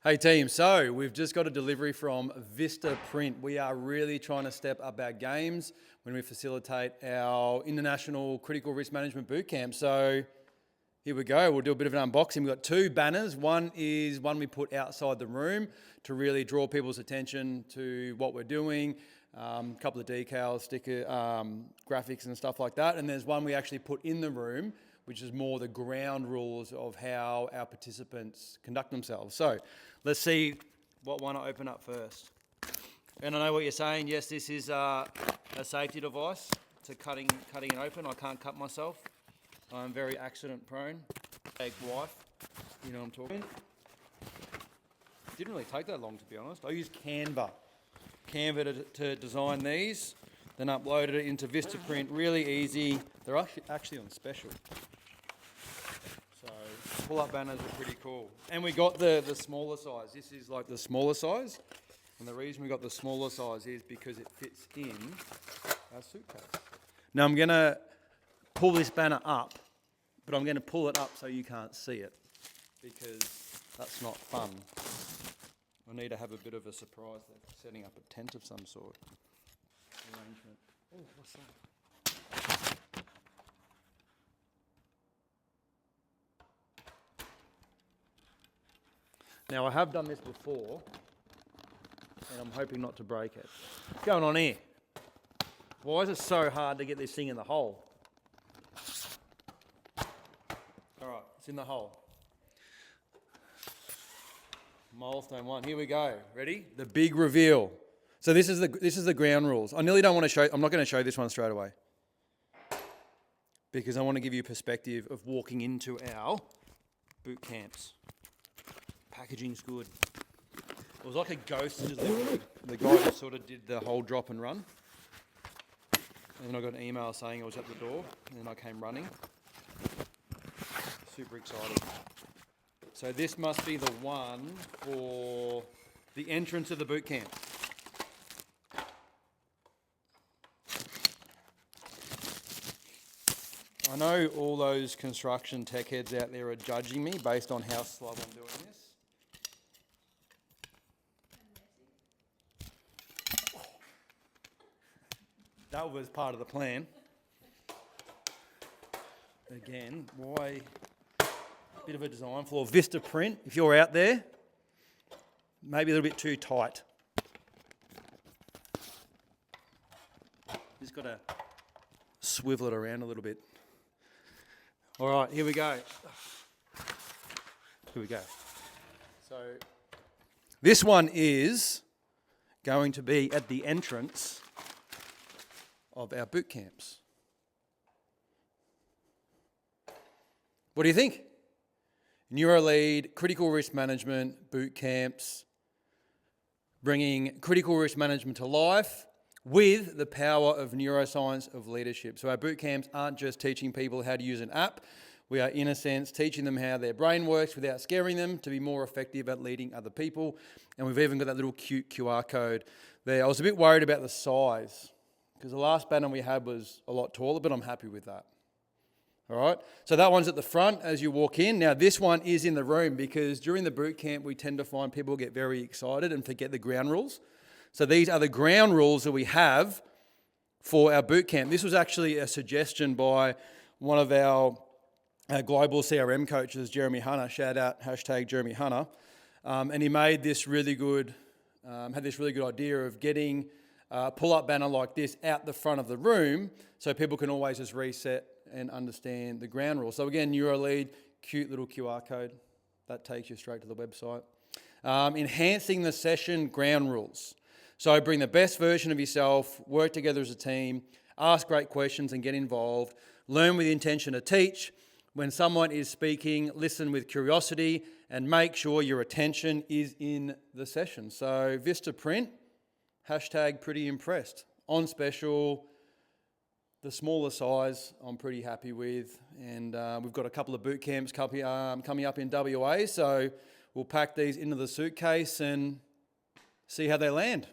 Hey team, so we've just got a delivery from Vista Print. We are really trying to step up our games when we facilitate our International Critical Risk Management Bootcamp. So here we go, we'll do a bit of an unboxing. We've got two banners. One is one we put outside the room to really draw people's attention to what we're doing. A couple of decals, sticker, graphics and stuff like that. And there's one we actually put in the room, which is more the ground rules of how our participants conduct themselves. So let's see what one I open up first. And I know what you're saying. Yes, this is a safety device. It's a cutting it open. I can't cut myself. I'm very accident prone. Big wife, you know what I'm talking. Didn't really take that long, to be honest. I used Canva to design these, then uploaded it into Vista Print. Really easy. They're actually on special. So pull-up banners are pretty cool. And we got the smaller size. This is like the smaller size. And the reason we got the smaller size is because it fits in our suitcase. Now I'm going to pull this banner up, but I'm going to pull it up so you can't see it, because that's not fun. I need to have a bit of a surprise. They're setting up a tent of some sort. Arrangement. Oh, what's that? Now I have done this before, and I'm hoping not to break it. What's going on here? Why is it so hard to get this thing in the hole? All right, it's in the hole. Milestone 1. Here we go. Ready? The big reveal. So this is the ground rules. I nearly don't want to show. I'm not going to show this one straight away, because I want to give you a perspective of walking into our boot camps. Packaging's good. It was like a ghost delivery. The guy just sort of did the whole drop and run. And then I got an email saying I was at the door, and then I came running. Super excited. So this must be the one for the entrance of the boot camp. I know all those construction tech heads out there are judging me based on how slow I'm doing this. That was part of the plan. Again, why? Bit of a design flaw. Vista Print, if you're out there, maybe a little bit too tight. Just got to swivel it around a little bit. All right, here we go. Here we go. So this one is going to be at the entrance of our boot camps. What do you think? NeuroLead, critical risk management, boot camps, bringing critical risk management to life with the power of neuroscience of leadership. So our boot camps aren't just teaching people how to use an app. We are, in a sense, teaching them how their brain works without scaring them to be more effective at leading other people. And we've even got that little cute QR code there. I was a bit worried about the size, because the last banner we had was a lot taller, but I'm happy with that. All right, so that one's at the front as you walk in. Now this one is in the room, because during the boot camp we tend to find people get very excited and forget the ground rules. So these are the ground rules that we have for our boot camp. This was actually a suggestion by one of our global CRM coaches, Jeremy Hunter. Shout out #Jeremy Hunter. And he made this really good, had this really good idea of getting a pull-up banner like this out the front of the room, so people can always just reset and understand the ground rules. So again, NeuroLead, cute little QR code. That takes you straight to the website. Enhancing the session ground rules. So bring the best version of yourself, work together as a team, ask great questions and get involved, learn with the intention to teach. When someone is speaking, listen with curiosity and make sure your attention is in the session. So Vista Print, #pretty impressed. On special, the smaller size I'm pretty happy with, and we've got a couple of boot camps coming up in WA, so we'll pack these into the suitcase and see how they land.